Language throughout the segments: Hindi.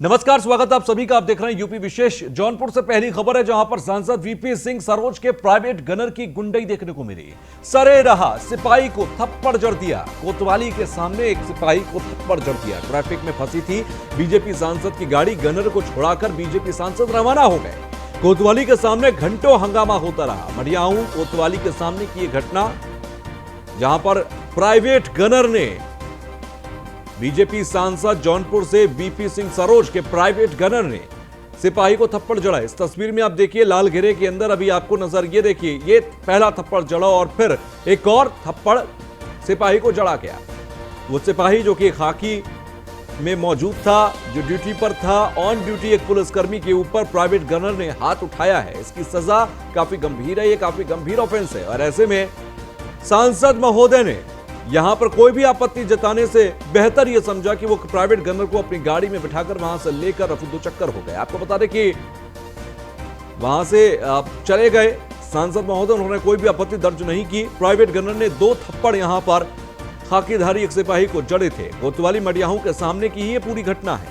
नमस्कार, स्वागत आप सभी का। आप देख रहे हैं यूपी विशेष। जौनपुर से पहली खबर है, जहां पर सांसद वीपी सिंह सरोज के प्राइवेट गनर की गुंडई देखने को मिली। सरे रहा सिपाही को थप्पड़ जड़ दिया। कोतवाली के सामने एक सिपाही को थप्पड़ जड़ दिया। ट्रैफिक में फंसी थी बीजेपी सांसद की गाड़ी। गनर को छोड़ाकर बीजेपी सांसद रवाना हो गए। कोतवाली के सामने घंटों हंगामा होता रहा। मडियाहू कोतवाली के सामने की यह घटना, जहां पर प्राइवेट गनर ने बीजेपी सांसद जौनपुर से वीपी सिंह सरोज के प्राइवेट गनर ने सिपाही को थप्पड़ जड़ा। इस तस्वीर में आप देखिए, लाल घेरे के अंदर अभी आपको नजर, ये देखिए, ये पहला थप्पड़ जड़ा और फिर एक और थप्पड़ सिपाही को जड़ा गया। वो सिपाही जो कि खाकी में मौजूद था, जो ड्यूटी पर था, ऑन ड्यूटी एक पुलिसकर्मी के ऊपर प्राइवेट गनर ने हाथ उठाया है। इसकी सजा काफी गंभीर है, ये काफी गंभीर ऑफेंस है। और ऐसे में सांसद महोदय ने यहां पर कोई भी आपत्ति जताने से बेहतर यह समझा कि वो प्राइवेट गनर को अपनी गाड़ी में बिठाकर वहां से लेकर रफू चक्कर हो गए। आपको बता दें कि वहां से चले गए सांसद महोदय, उन्होंने कोई भी आपत्ति दर्ज नहीं की। प्राइवेट गनर ने 2 थप्पड़ यहां पर खाकीधारी एक सिपाही को जड़े थे। कोतवाली मडियाहू के सामने की ही ये पूरी घटना है।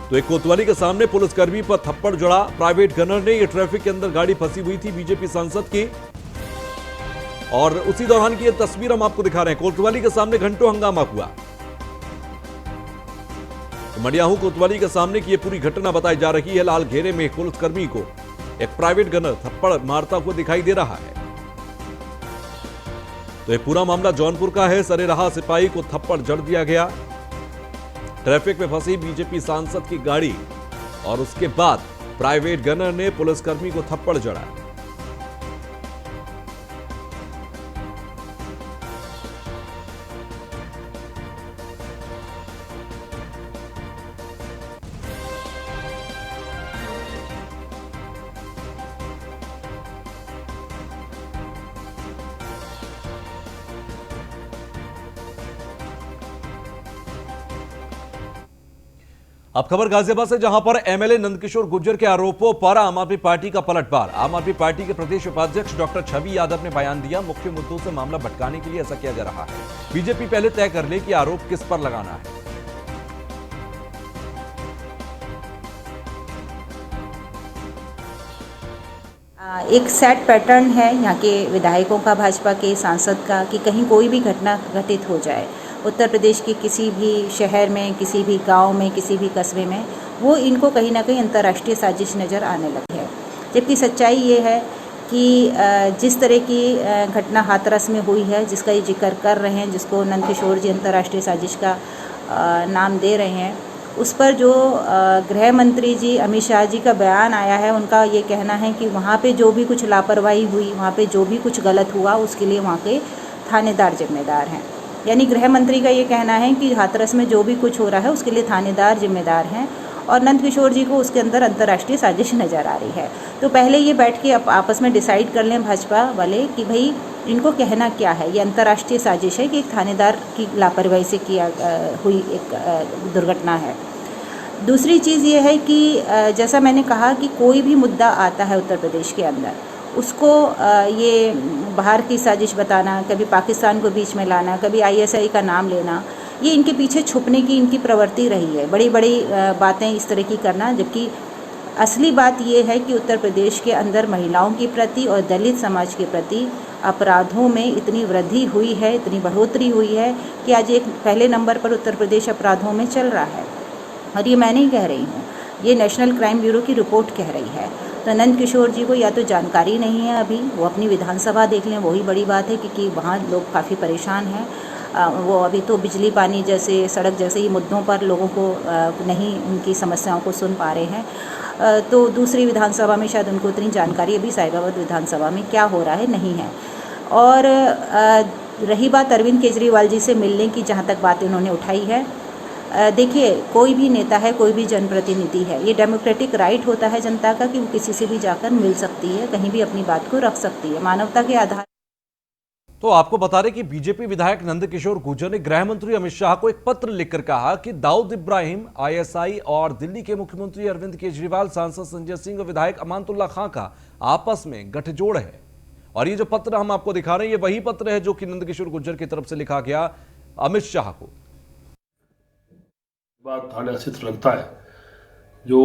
तो एक कोतवाली के सामने पुलिसकर्मी पर थप्पड़ जड़ा प्राइवेट गनर ने। ये ट्रैफिक के अंदर गाड़ी फंसी हुई थी बीजेपी सांसद की, और उसी दौरान की यह तस्वीर हम आपको दिखा रहे हैं। कोतवाली के सामने घंटों हंगामा हुआ। तो मडियाहू कोतवाली के सामने की यह पूरी घटना बताई जा रही है। लाल घेरे में पुलिसकर्मी को एक प्राइवेट गनर थप्पड़ मारता हुआ दिखाई दे रहा है। तो यह पूरा मामला जौनपुर का है। सरे रहा सिपाही को थप्पड़ जड़ दिया गया। ट्रैफिक में फंसी बीजेपी सांसद की गाड़ी और उसके बाद प्राइवेट गनर ने पुलिसकर्मी को थप्पड़ जड़ा। अब खबर गाजियाबाद से, जहां पर एमएलए नंदकिशोर गुर्जर के आरोपों पर आम आदमी पार्टी का पलटवार। आम आदमी पार्टी के प्रदेश उपाध्यक्ष डॉक्टर छवि यादव ने बयान दिया। मुख्य मुद्दों से मामला भटकाने के लिए ऐसा किया जा रहा है। बीजेपी पहले तय कर ले कि आरोप किस पर लगाना है। एक सेट पैटर्न है यहाँ के विधायकों का, भाजपा के सांसद का, कि कहीं कोई भी घटना घटित हो जाए उत्तर प्रदेश के किसी भी शहर में, किसी भी गांव में, किसी भी कस्बे में, वो इनको कहीं ना कहीं अंतर्राष्ट्रीय साजिश नज़र आने लगी है। जबकि सच्चाई ये है कि जिस तरह की घटना हाथरस में हुई है, जिसका ये जिक्र कर रहे हैं, जिसको नंदकिशोर जी अंतर्राष्ट्रीय साजिश का नाम दे रहे हैं, उस पर जो गृह मंत्री जी अमित शाह जी का बयान आया है, उनका ये कहना है कि वहाँ पे जो भी कुछ लापरवाही हुई, वहाँ पे जो भी कुछ गलत हुआ, उसके लिए वहाँ के थानेदार जिम्मेदार हैं। यानी गृह मंत्री का ये कहना है कि हाथरस में जो भी कुछ हो रहा है उसके लिए थानेदार जिम्मेदार हैं, और नंदकिशोर जी को उसके अंदर अंतर्राष्ट्रीय साजिश नज़र आ रही है। तो पहले ये बैठ के आपस में डिसाइड कर लें भाजपा वाले कि भाई इनको कहना क्या है। ये अंतर्राष्ट्रीय साजिश है कि एक थानेदार की लापरवाही से हुई एक दुर्घटना है। दूसरी चीज़ ये है कि जैसा मैंने कहा कि कोई भी मुद्दा आता है उत्तर प्रदेश के अंदर, उसको ये बाहर की साजिश बताना, कभी पाकिस्तान को बीच में लाना, कभी आईएसआई का नाम लेना, ये इनके पीछे छुपने की इनकी प्रवृत्ति रही है। बड़ी बड़ी बातें इस तरह की करना, जबकि असली बात ये है कि उत्तर प्रदेश के अंदर महिलाओं के प्रति और दलित समाज के प्रति अपराधों में इतनी वृद्धि हुई है, इतनी बढ़ोतरी हुई है कि आज एक पहले नंबर पर उत्तर प्रदेश अपराधों में चल रहा है। और ये मैं नहीं कह रही हूँ, ये नेशनल क्राइम ब्यूरो की रिपोर्ट कह रही है। तो नंदकिशोर जी को या तो जानकारी नहीं है अभी, वो अपनी विधानसभा देख लें, वही बड़ी बात है, क्योंकि वहाँ लोग काफ़ी परेशान हैं। वो अभी तो बिजली पानी जैसे, सड़क जैसे ही मुद्दों पर लोगों को नहीं उनकी समस्याओं को सुन पा रहे हैं। तो दूसरी विधानसभा में शायद उनको उतनी जानकारी अभी साहिबाबाद विधानसभा में क्या हो रहा है नहीं है। और रही बात अरविंद केजरीवाल जी से मिलने की, जहाँ तक बात इन्होंने उठाई है, देखिए, कोई भी नेता है, कोई भी जनप्रतिनिधि है, ये डेमोक्रेटिक राइट होता है जनता का कि वो किसी से भी जाकर मिल सकती है, कहीं भी अपनी बात को रख सकती है, मानवता के आधार। तो आपको बता दें कि बीजेपी विधायक नंदकिशोर गुर्जर ने गृह मंत्री अमित शाह को एक पत्र लिखकर कहा कि दाऊद इब्राहिम, आईएसआई और दिल्ली के मुख्यमंत्री अरविंद केजरीवाल, सांसद संजय सिंह और विधायक अमानतुल्लाह खां का आपस में गठजोड़ है। और ये जो पत्र हम आपको दिखा रहे हैं, ये वही पत्र है जो कि नंदकिशोर गुर्जर की तरफ से लिखा गया अमित शाह को। बात थाना क्षेत्र लगता है जो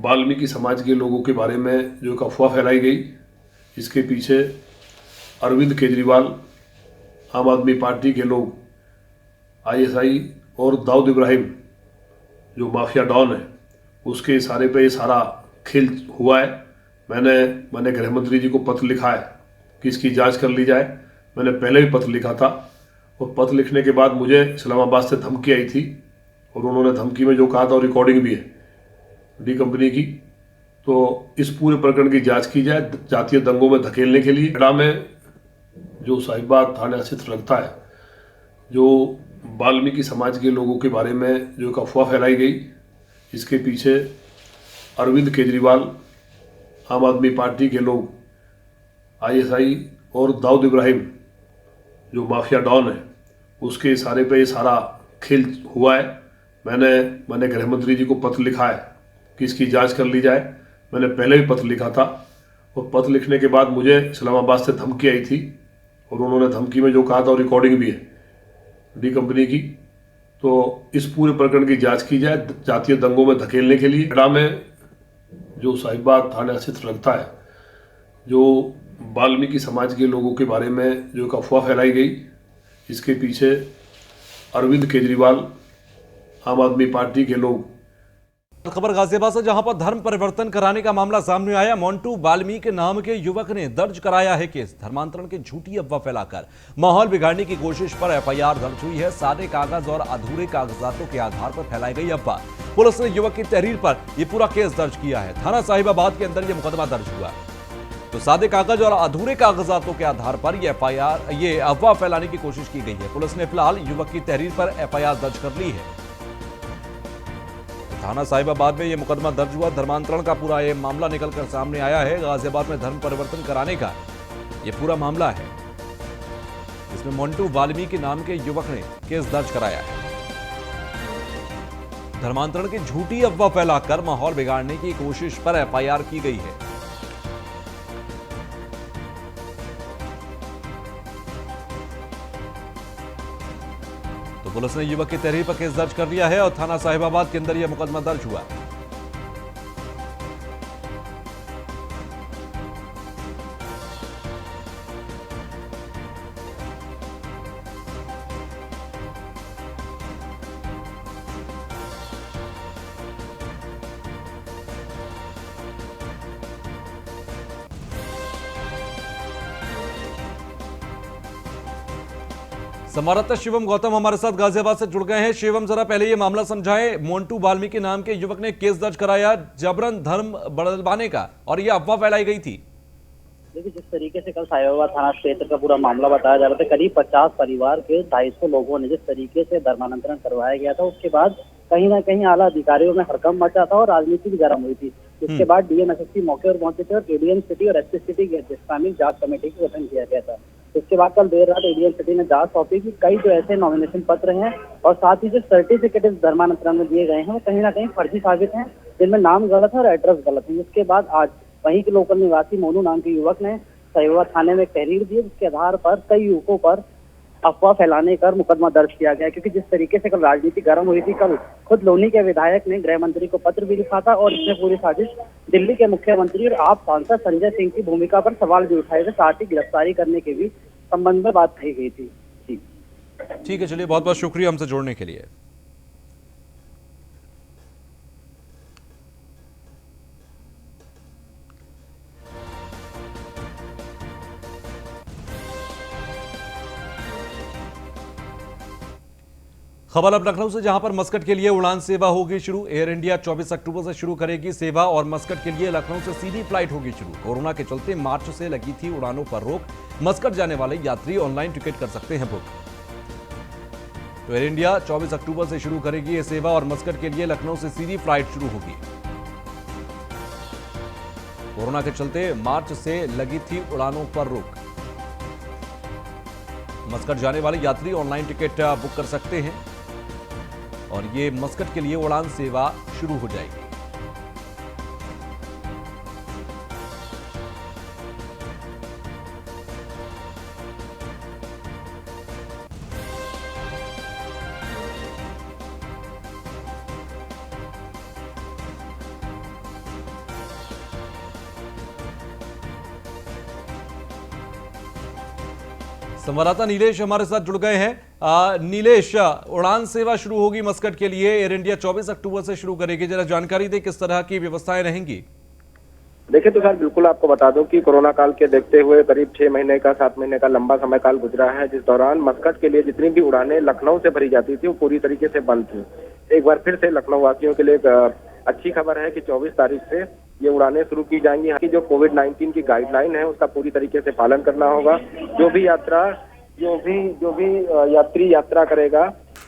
वाल्मीकि समाज के लोगों के बारे में जो एक अफवाह फैलाई गई, इसके पीछे अरविंद केजरीवाल, आम आदमी पार्टी के लोग, आईएसआई और दाऊद इब्राहिम जो माफिया डॉन है, उसके इशारे पे ये सारा खेल हुआ है। मैंने गृह मंत्री जी को पत्र लिखा है कि इसकी जांच कर ली जाए। मैंने पहले भी पत्र लिखा था और पत्र लिखने के बाद मुझे इस्लामाबाद से धमकी आई थी और उन्होंने धमकी में जो कहा था और रिकॉर्डिंग भी है डी कंपनी की। तो इस पूरे प्रकरण की जांच की जाए जातीय दंगों में धकेलने के लिए। गढ़ा में जो साहिबाबाद थाना क्षेत्र लगता है जो वाल्मीकि समाज के लोगों के बारे में जो एक अफवाह फैलाई गई, इसके पीछे अरविंद केजरीवाल, आम आदमी पार्टी के लोग, आईएसआई और दाऊद इब्राहिम जो माफिया डॉन है, उसके इशारे पे ये सारा खेल हुआ है। मैंने गृह मंत्री जी को पत्र लिखा है कि इसकी जांच कर ली जाए। मैंने पहले भी पत्र लिखा था और पत्र लिखने के बाद मुझे इस्लामाबाद से धमकी आई थी और उन्होंने धमकी में जो कहा था और रिकॉर्डिंग भी है डी कंपनी की। तो इस पूरे प्रकरण की जांच की जाए जातीय दंगों में धकेलने के लिए। गढ़ा में जो साहिबाबाद थाना क्षेत्र लगता है जो वाल्मीकि समाज के लोगों के बारे में जो एक अफवाह फैलाई गई, इसके पीछे अरविंद केजरीवाल, आम आदमी पार्टी के लोग। खबर गाजियाबाद से, जहां पर धर्म परिवर्तन कराने का मामला सामने आया। मोंटू वाल्मीकि नाम के युवक ने दर्ज कराया है केस। धर्मांतरण की झूठी अफवाह फैलाकर माहौल बिगाड़ने की कोशिश पर एफआईआर दर्ज हुई है। सारे कागज और अधूरे कागजातों के आधार पर फैलाई गई अफवाह। पुलिस ने युवक की तहरीर पर यह पूरा केस दर्ज किया है। थाना साहिबाबाद के अंदर यह मुकदमा दर्ज हुआ। तो सादे कागज और अधूरे कागजातों के आधार पर यह अफवाह फैलाने की कोशिश की गई है। पुलिस ने फिलहाल युवक की तहरीर पर एफआईआर दर्ज कर ली है। थाना साहिबाबाद में यह मुकदमा दर्ज हुआ। धर्मांतरण का पूरा यह मामला निकलकर सामने आया है। गाजियाबाद में धर्म परिवर्तन कराने का यह पूरा मामला है, जिसमें मोंटू वाल्मीकि नाम के युवक ने केस दर्ज कराया है। धर्मांतरण की झूठी अफवाह फैलाकर माहौल बिगाड़ने की कोशिश पर एफआईआर की गई है। तो पुलिस ने युवक की तहरीर पर केस दर्ज कर लिया है और थाना साहिबाबाद के अंदर यह मुकदमा दर्ज हुआ। संवाददाता शिवम गौतम हमारे साथ गाजियाबाद से जुड़ गए हैं। शिवम, जरा पहले ये मामला समझाएं। मोंटू वाल्मीकि नाम के युवक ने केस दर्ज कराया जबरन धर्म बदलवाने का, और ये अफवाह फैलाई गई थी। देखिए, जिस तरीके से कल साहिबाबाद थाना क्षेत्र का पूरा मामला बताया जा रहा था, करीब 50 परिवार के 250 लोगों ने जिस तरीके से धर्मांतरण करवाया गया था, उसके बाद कहीं ना कहीं आला अधिकारियों में हड़कंप मचा था और राजनीति भी गर्म हुई थी। इसके बाद डीएम एसएसपी मौके पर पहुंचे थे और एडीएम सिटी और एसपी सिटी की इस्लामिक जांच कमेटी का गठन किया गया था। इसके बाद कल देर रात एडीएम सिटी ने जांच सौंपी कि कई जो ऐसे नॉमिनेशन पत्र हैं और साथ ही जो सर्टिफिकेट इस धर्मांतरण में दिए गए हैं वो कहीं ना कहीं फर्जी साबित हैं, जिनमें नाम गलत है और एड्रेस गलत है। इसके बाद आज वहीं के लोकल निवासी मोनू नाम के युवक ने साहिबाबाद थाने में एक तहरीर दी, जिसके आधार पर कई युवकों पर अफवाह फैलाने का मुकदमा दर्ज किया गया। क्योंकि जिस तरीके से कल राजनीति गर्म हुई थी, कल खुद लोनी के विधायक ने गृह मंत्री को पत्र भी लिखा था और इसमें पूरी साजिश दिल्ली के मुख्यमंत्री और आप सांसद संजय सिंह की भूमिका पर सवाल भी उठाए थे, साथ ही गिरफ्तारी करने के भी संबंध में बात कही गई थी। जी ठीक है, चलिए, बहुत बहुत शुक्रिया हमसे जुड़ने के लिए। खबर अब लखनऊ से, जहां पर मस्कट के लिए उड़ान सेवा होगी शुरू। एयर इंडिया 24 अक्टूबर से शुरू करेगी सेवा और मस्कट के लिए लखनऊ से सीधी फ्लाइट होगी शुरू। कोरोना के चलते मार्च से लगी थी उड़ानों पर रोक। मस्कट जाने वाले यात्री ऑनलाइन टिकट कर सकते हैं बुक। तो एयर इंडिया 24 अक्टूबर से शुरू करेगी ये सेवा और मस्कट के लिए लखनऊ से सीधी फ्लाइट शुरू होगी। कोरोना के चलते मार्च से लगी थी उड़ानों पर रोक। मस्कट जाने वाले यात्री ऑनलाइन टिकट बुक कर सकते हैं और ये मस्कट के लिए उड़ान सेवा शुरू हो जाएगी। संवाददाता नीलेश हमारे साथ जुड़ गए हैं। नीलेश, उड़ान सेवा शुरू होगी मस्कट के लिए, एयर इंडिया 24 अक्टूबर से शुरू करेगी, जरा जानकारी दें किस तरह की व्यवस्थाएं रहेंगी। देखिए तो सर, बिल्कुल आपको बता दूं कि कोरोना काल के देखते हुए करीब 6 महीने का 7 महीने का लंबा समय काल गुजरा है, जिस दौरान मस्कट के लिए जितनी भी उड़ानें लखनऊ से भरी जाती थी वो पूरी तरीके से बंद थी। एक बार फिर से लखनऊ वासियों के लिए एक अच्छी खबर है कि 24 तारीख से ये उड़ानें शुरू की जाएंगी। हालांकि जो कोविड-19 की गाइडलाइन है उसका पूरी तरीके से पालन करना होगा। जो भी यात्री यात्रा करेगा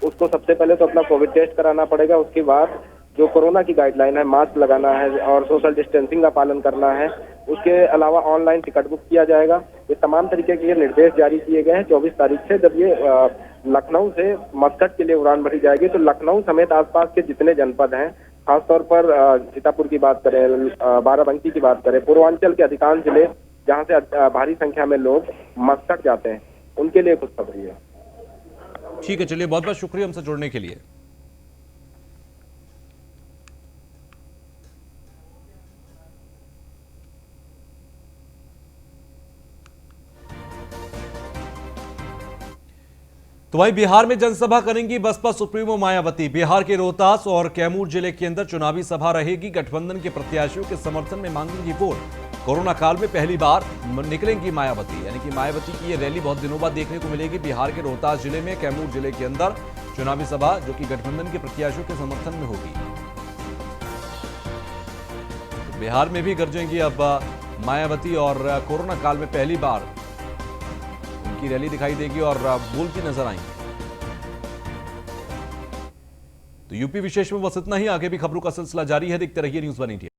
उसको सबसे पहले तो अपना कोविड टेस्ट कराना पड़ेगा। उसके बाद जो कोरोना की गाइडलाइन है, मास्क लगाना है और सोशल डिस्टेंसिंग का पालन करना है। उसके अलावा ऑनलाइन टिकट बुक किया जाएगा। ये तमाम तरीके के निर्देश जारी किए गए हैं। 24 तारीख से जब ये लखनऊ से मस्कट के लिए उड़ान भरी जाएगी तो लखनऊ समेत आसपास के जितने जनपद हैं, खासतौर पर सीतापुर की बात करें, बाराबंकी की बात करें, पूर्वांचल के अधिकांश जिले जहां से भारी संख्या में लोग मस्कट जाते हैं, उनके लिए खुशखबरी है। ठीक है, चलिए, बहुत बहुत शुक्रिया हमसे जुड़ने के लिए। तो वहीं बिहार में जनसभा करेंगी बसपा सुप्रीमो मायावती। बिहार के रोहतास और कैमूर जिले के अंदर चुनावी सभा रहेगी। गठबंधन के प्रत्याशियों के समर्थन में मांगेंगी वोट। कोरोना काल में पहली बार निकलेंगी मायावती, यानी कि मायावती की ये रैली बहुत दिनों बाद देखने को मिलेगी। बिहार के रोहतास जिले में, कैमूर जिले के अंदर चुनावी सभा जो कि गठबंधन के प्रत्याशियों के समर्थन में होगी। तो बिहार में भी गरजेंगी अब मायावती और कोरोना काल में पहली बार की रैली दिखाई देगी और बोलती नजर आएंगी। तो यूपी विशेष में बस इतना ही। आगे भी खबरों का सिलसिला जारी है, देखते रहिए न्यूज़ 1 इंडिया।